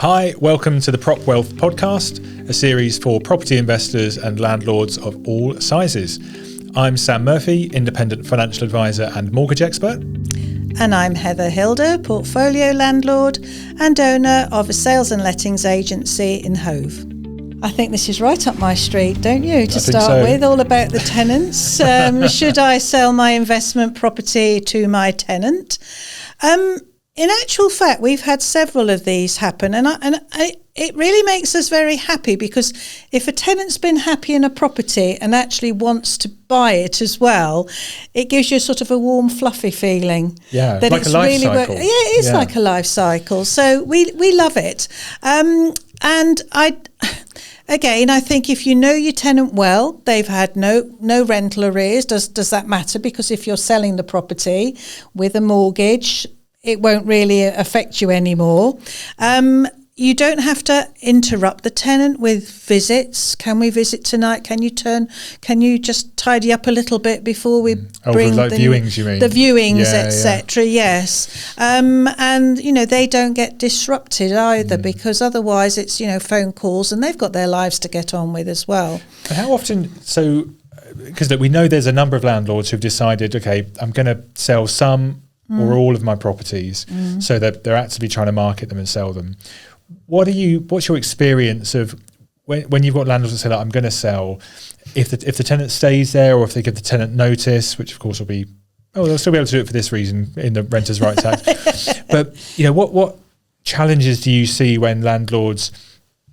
Hi, welcome to the PropWealth podcast, a series for property investors and landlords of all sizes. I'm Sam Murphy, independent financial advisor and mortgage expert. And I'm Heather Hilder, portfolio landlord and owner of a sales and lettings agency in Hove. I think this is right up my street, don't you, to start with, all about the tenants. Should I sell my investment property to my tenant? In actual fact, we've had several of these happen, and it really makes us very happy, because if a tenant's been happy in a property and actually wants to buy it as well, it gives you sort of a warm, fluffy feeling. Yeah, that like it's a life really cycle. Yeah, it is like a life cycle. So we love it. And I think if you know your tenant well, they've had no rental arrears. Does that matter? Because if you're selling the property with a mortgage, it won't really affect you anymore. You don't have to interrupt the tenant with visits. Can we visit tonight? Can you just tidy up a little bit before we bring the viewings, you mean? The viewings, etc. Yes. And, they don't get disrupted either, because otherwise it's, phone calls, and they've got their lives to get on with as well. And how often, because we know there's a number of landlords who've decided, okay, I'm going to sell some or all of my properties, so that they're actively trying to market them and sell them. What's your experience of when you've got landlords that say, I'm going to sell, if the tenant stays there, or if they give the tenant notice, which of course will be, they'll still be able to do it for this reason in the Renters' Rights Act. But what challenges do you see when landlords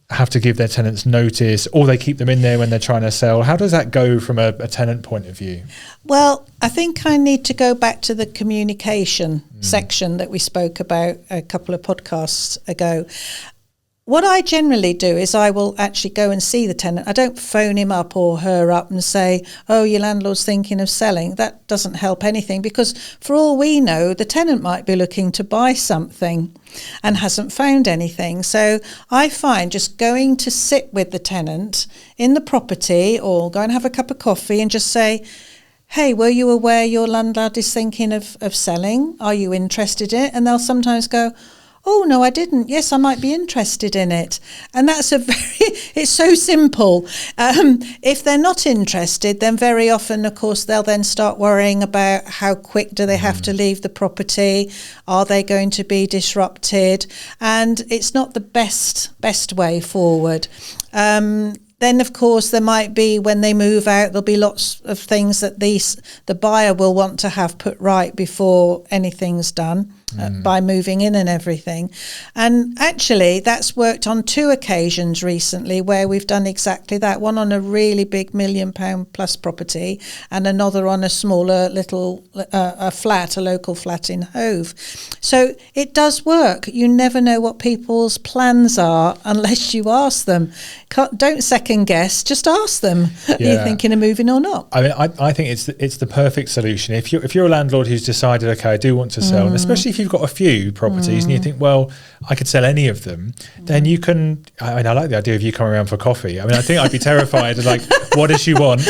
have to give their tenants notice, or they keep them in there when they're trying to sell? How does that go from a tenant point of view? Well, I think I need to go back to the communication section that we spoke about a couple of podcasts ago. What I generally do is I will actually go and see the tenant. I don't phone him up or her up and say, your landlord's thinking of selling. That doesn't help anything, because for all we know, the tenant might be looking to buy something and hasn't found anything. So I find just going to sit with the tenant in the property, or go and have a cup of coffee and just say, hey, were you aware your landlord is thinking of selling? Are you interested in it? And they'll sometimes go, oh, no, I didn't. Yes, I might be interested in it. And that's it's so simple. If they're not interested, then very often, of course, they'll then start worrying about how quick do they have to leave the property? Are they going to be disrupted? And it's not the best way forward. Then, of course, there might be, when they move out, there'll be lots of things that the buyer will want to have put right before anything's done by moving in and everything. And actually, that's worked on 2 occasions recently where we've done exactly that. One on a really big £1 million plus property, and another on a smaller little a local flat in Hove. So it does work. You never know what people's plans are unless you ask them. Don't second guess, just ask them. Are you thinking of moving or not? I mean, I think it's the perfect solution. If you're a landlord who's decided, okay, I do want to sell, and especially if you've got a few properties and you think, well, I could sell any of them, then you can. I mean, I like the idea of you coming around for coffee. I mean, I think I'd be terrified of what does she want?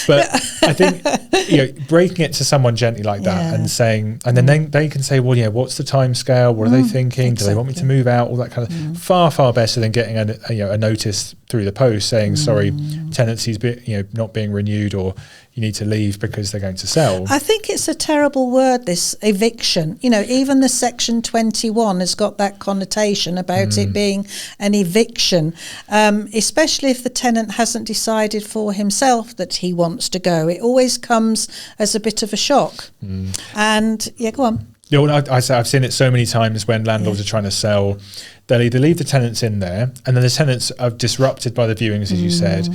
But I think breaking it to someone gently like that and saying, and then they can say, well, what's the time scale? What are they thinking? Exactly. Do they want me to move out? All that kind of far better than getting a notice through the post saying, sorry, tenancy's not being renewed, or you need to leave because they're going to sell. I think it's a terrible word, this eviction. Even the Section 21 has got that connotation about it being an eviction, especially if the tenant hasn't decided for himself that he wants to go. It always comes as a bit of a shock. And go on. I've seen it so many times when landlords are trying to sell. They'll either leave the tenants in there, and then the tenants are disrupted by the viewings, as you said.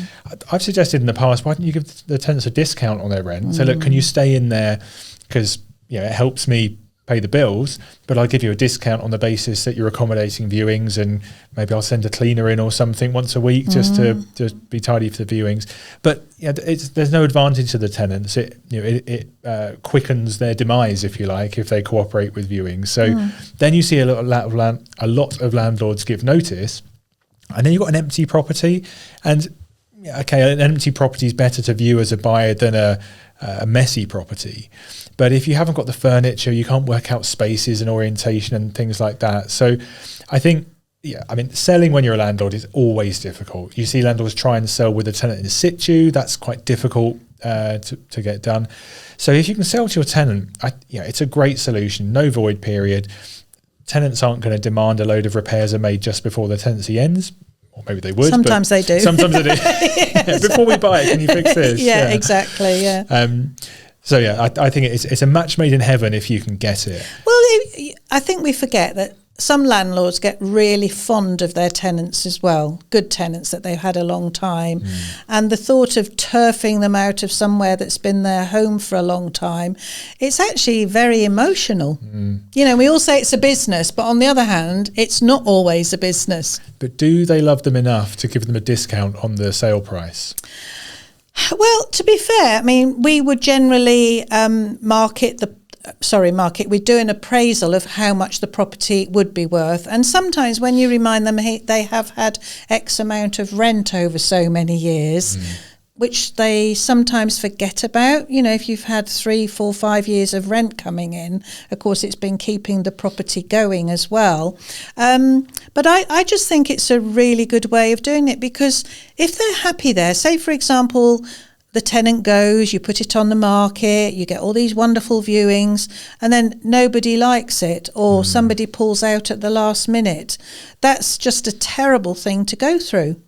I've suggested in the past, why don't you give the tenants a discount on their rent? So look, can you stay in there, because it helps me pay the bills, but I'll give you a discount on the basis that you're accommodating viewings, and maybe I'll send a cleaner in or something once a week just to be tidy for the viewings. But there's no advantage to the tenants. It quickens their demise, if you like, if they cooperate with viewings. So then you see a lot of landlords give notice, and then you've got an empty property. And an empty property is better to view as a buyer than a messy property. But if you haven't got the furniture, you can't work out spaces and orientation and things like that. So I think, selling when you're a landlord is always difficult. You see landlords try and sell with a tenant in situ. That's quite difficult to get done. So if you can sell to your tenant, it's a great solution. No void period. Tenants aren't going to demand a load of repairs are made just before the tenancy ends. Or maybe they would. Sometimes they do. Sometimes they do. Yes. Before we buy it, can you fix this? Yeah, exactly. Yeah. I think it's a match made in heaven if you can get it. Well, I think we forget that some landlords get really fond of their tenants as well, good tenants that they've had a long time. And the thought of turfing them out of somewhere that's been their home for a long time, it's actually very emotional. We all say it's a business, but on the other hand, it's not always a business. But do they love them enough to give them a discount on the sale price? Well, to be fair, we would generally we'd do an appraisal of how much the property would be worth. And sometimes when you remind them they have had X amount of rent over so many years, which they sometimes forget about. If you've had 3, 4, 5 years of rent coming in, of course, it's been keeping the property going as well. But I just think it's a really good way of doing it, because if they're happy there, say, for example, the tenant goes, you put it on the market, you get all these wonderful viewings, and then nobody likes it, or somebody pulls out at the last minute. That's just a terrible thing to go through.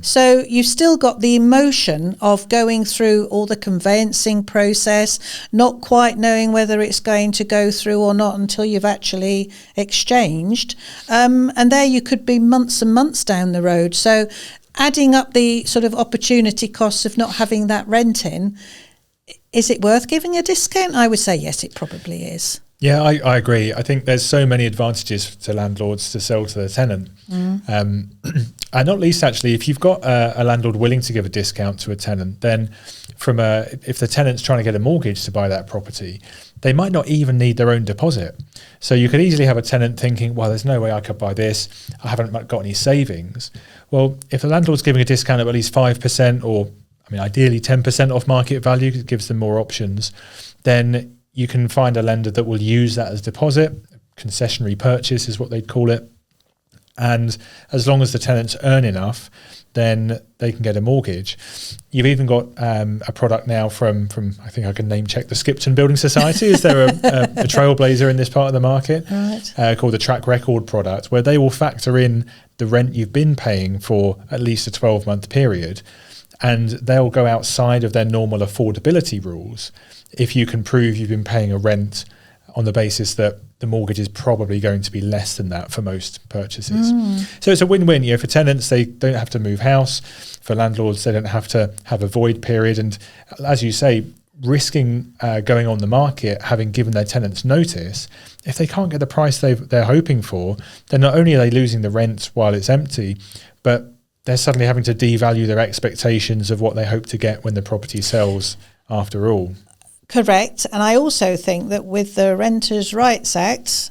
So you've still got the emotion of going through all the conveyancing process, not quite knowing whether it's going to go through or not until you've actually exchanged. And there you could be months and months down the road. So adding up the sort of opportunity costs of not having that rent in, is it worth giving a discount? I would say yes, it probably is. Yeah, I agree. I think there's so many advantages to landlords to sell to the tenant. And not least, actually, if you've got a landlord willing to give a discount to a tenant, then if the tenant's trying to get a mortgage to buy that property, they might not even need their own deposit. So you could easily have a tenant thinking, well, there's no way I could buy this. I haven't got any savings. Well, if the landlord's giving a discount of at least 5% or, ideally 10% off market value, because it gives them more options, then you can find a lender that will use that as deposit. Concessionary purchase is what they'd call it. And as long as the tenants earn enough, then they can get a mortgage. You've even got a product now from I think I can name check the Skipton Building Society. Is there a trailblazer in this part of the market? Right. Called the Track Record product, where they will factor in the rent you've been paying for at least a 12-month period, and they'll go outside of their normal affordability rules if you can prove you've been paying a rent on the basis that the mortgage is probably going to be less than that for most purchases. So it's a win-win. For tenants, they don't have to move house. For landlords, they don't have to have a void period. And as you say, risking going on the market, having given their tenants notice, if they can't get the price they're hoping for, then not only are they losing the rent while it's empty, but they're suddenly having to devalue their expectations of what they hope to get when the property sells after all. Correct. And I also think that with the Renters' Rights Act,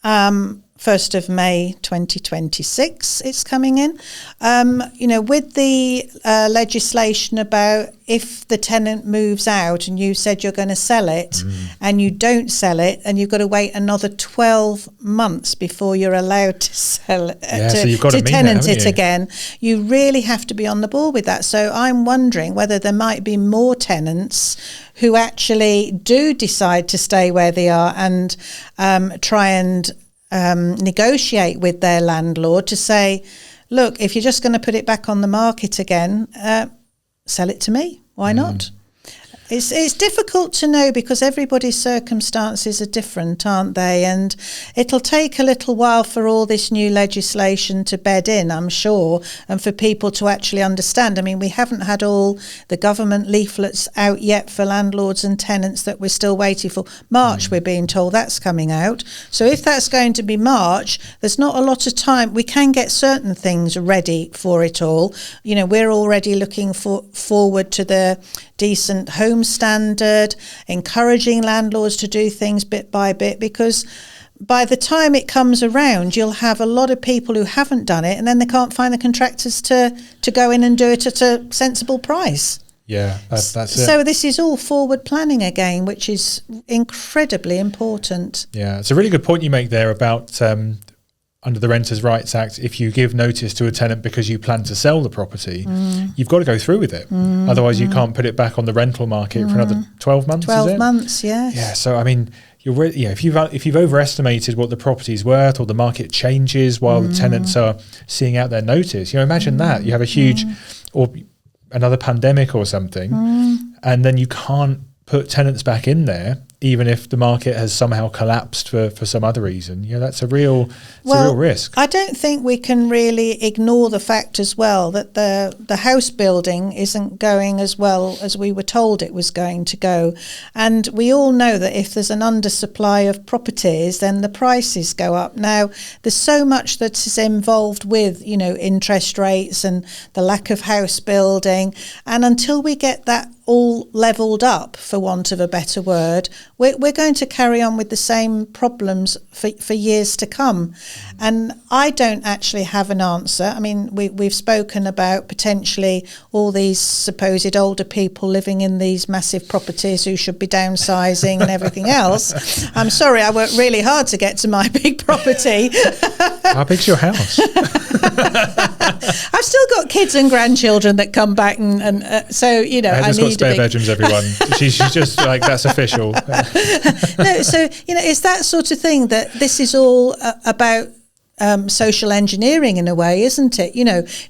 1st of May 2026, it's coming in. With the legislation about if the tenant moves out and you said you're going to sell it and you don't sell it, and you've got to wait another 12 months before you're allowed to sell it, to tenant it again, you really have to be on the ball with that. So I'm wondering whether there might be more tenants who actually do decide to stay where they are and try and negotiate with their landlord to say, look, if you're just going to put it back on the market again, sell it to me. Why not? It's difficult to know because everybody's circumstances are different, aren't they? And it'll take a little while for all this new legislation to bed in, I'm sure, and for people to actually understand. We haven't had all the government leaflets out yet for landlords and tenants that we're still waiting for. March, we're being told that's coming out. So if that's going to be March, there's not a lot of time. We can get certain things ready for it all. We're already looking forward to the decent home standard, encouraging landlords to do things bit by bit, because by the time it comes around, you'll have a lot of people who haven't done it, and then they can't find the contractors to go in and do it at a sensible price. Yeah, that's it. So this is all forward planning again, which is incredibly important. Yeah, it's a really good point you make there about under the Renters' Rights Act, if you give notice to a tenant because you plan to sell the property, you've got to go through with it. Otherwise, you can't put it back on the rental market for another 12 months. 12 months, yes. Yeah. So I mean, if you've overestimated what the property's worth, or the market changes while the tenants are seeing out their notice, imagine that you have a huge or another pandemic or something, and then you can't put tenants back in there, even if the market has somehow collapsed for some other reason. That's a real risk. I don't think we can really ignore the fact as well that the house building isn't going as well as we were told it was going to go. And we all know that if there's an undersupply of properties, then the prices go up. Now, there's so much that is involved with, interest rates and the lack of house building. And until we get that all levelled up, for want of a better word, we're going to carry on with the same problems for years to come. And I don't actually have an answer. I mean, we've spoken about potentially all these supposed older people living in these massive properties who should be downsizing and everything else. I'm sorry, I worked really hard to get to my big property. How big's your house? I've still got kids and grandchildren that come back, and so I need got spare bedrooms. Everyone, she's just like, that's official. No, so it's that sort of thing that this is all about. Social engineering in a way, isn't it?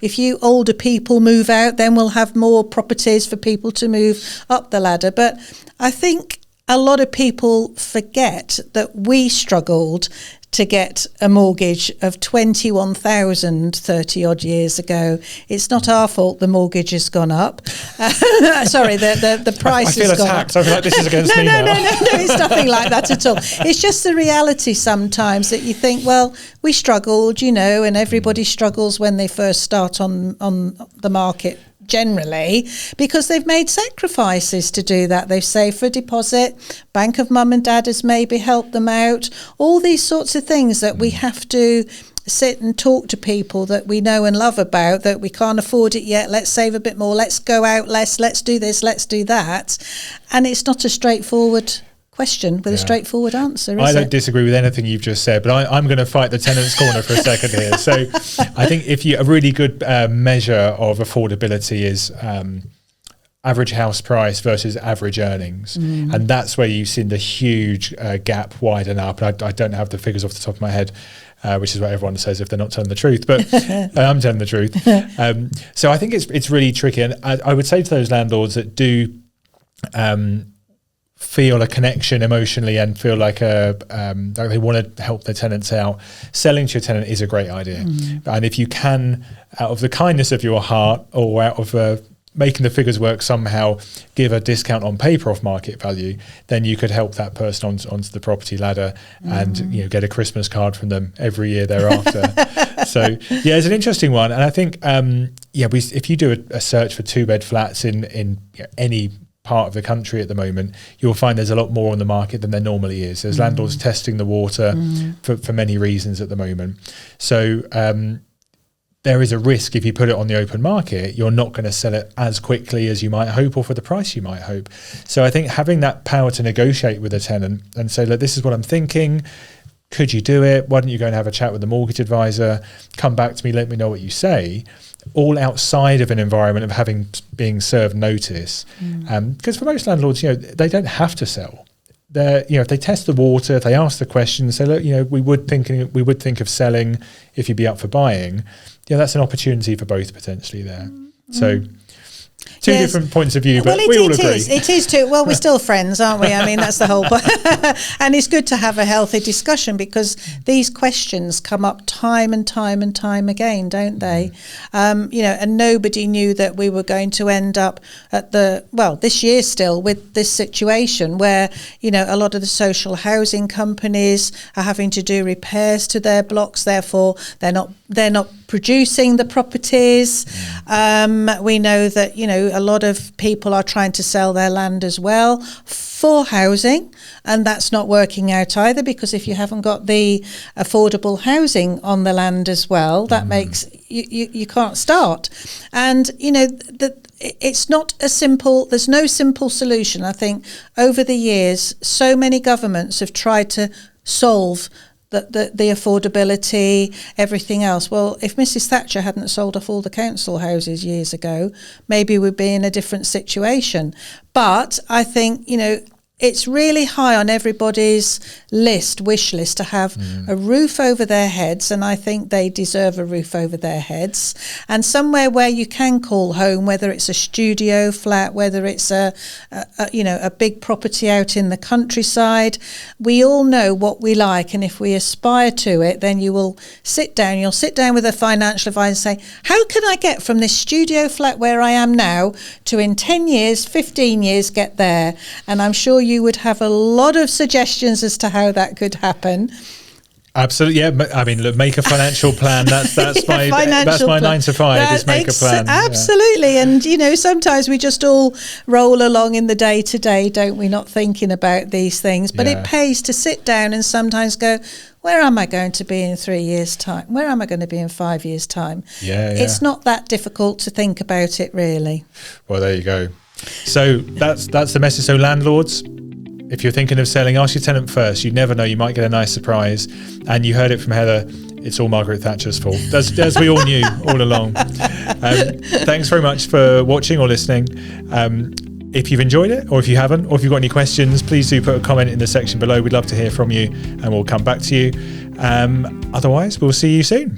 If you older people move out, then we'll have more properties for people to move up the ladder. But I think a lot of people forget that we struggled to get a mortgage of 21,000 30 odd years ago. It's not our fault the mortgage has gone up. Sorry, the price has gone up. I feel like this is against me now. No, it's nothing like that at all. It's just the reality sometimes that you think, well, we struggled, and everybody struggles when they first start on the market, generally, because they've made sacrifices to do that. They've saved for a deposit, bank of mum and dad has maybe helped them out, all these sorts of things that we have to sit and talk to people that we know and love about, that we can't afford it yet, let's save a bit more, let's go out less, let's do this, let's do that. And it's not a straightforward question with a straightforward answer, is it? I don't disagree with anything you've just said, but I'm going to fight the tenant's corner for a second here. So I think a really good measure of affordability is average house price versus average earnings. And that's where you've seen the huge gap widen up. And I don't have the figures off the top of my head, which is what everyone says if they're not telling the truth, but I'm telling the truth. So I think it's really tricky. And I would say to those landlords that do feel a connection emotionally and feel like they want to help their tenants out, selling to your tenant is a great idea. And if you can, out of the kindness of your heart, or out of making the figures work somehow, give a discount on paper off market value, then you could help that person onto the property ladder and get a Christmas card from them every year thereafter. So it's an interesting one. And I think if you do a search for 2-bed flats in any part of the country at the moment, you'll find there's a lot more on the market than there normally is. There's landlords testing the water for many reasons at the moment. So there is a risk if you put it on the open market, you're not going to sell it as quickly as you might hope or for the price you might hope. So I think having that power to negotiate with a tenant and say, look, this is what I'm thinking. Could you do it? Why don't you go and have a chat with the mortgage advisor? Come back to me, let me know what you say. All outside of an environment of being served notice. Because for most landlords, they don't have to sell. If they test the water, if they ask the question, say, look, we would think of selling if you'd be up for buying. That's an opportunity for both potentially there. So two different points of view, but we all agree. It is too. Well, we're still friends, aren't we? I mean, that's the whole point. And it's good to have a healthy discussion because these questions come up time and time and time again, don't they? And nobody knew that we were going to end up at this year still with this situation where, a lot of the social housing companies are having to do repairs to their blocks. Therefore, they're not producing the properties. We know that, a lot of people are trying to sell their land as well for housing, and that's not working out either, because if you haven't got the affordable housing on the land as well, that makes you can't start. And it's not there's no simple solution. I think over the years so many governments have tried to solve the affordability, everything else. Well, if Mrs. Thatcher hadn't sold off all the council houses years ago, maybe we'd be in a different situation. But I think, it's really high on everybody's wish list to have a roof over their heads, and I think they deserve a roof over their heads, and somewhere where you can call home, whether it's a studio flat, whether it's a big property out in the countryside. We all know what we like, and if we aspire to it, then you'll sit down with a financial advisor and say, how can I get from this studio flat where I am now to in 10 years, 15 years get there? And I'm sure you would have a lot of suggestions as to how that could happen. Absolutely, yeah. I mean, look, make a financial plan. That's my 9 to 5. Is make a plan. Absolutely, yeah. And sometimes we just all roll along in the day to day, don't we? Not thinking about these things, but it pays to sit down and sometimes go, where am I going to be in 3 years' time? Where am I going to be in 5 years' time? It's not that difficult to think about it, really. Well, there you go. So that's the message. So landlords, if you're thinking of selling, ask your tenant first. You never know, you might get a nice surprise. And you heard it from Heather, it's all Margaret Thatcher's fault, as we all knew all along. Thanks very much for watching or listening. If you've enjoyed it, or if you haven't, or if you've got any questions, please do put a comment in the section below. We'd love to hear from you, and we'll come back to you. Otherwise, we'll see you soon.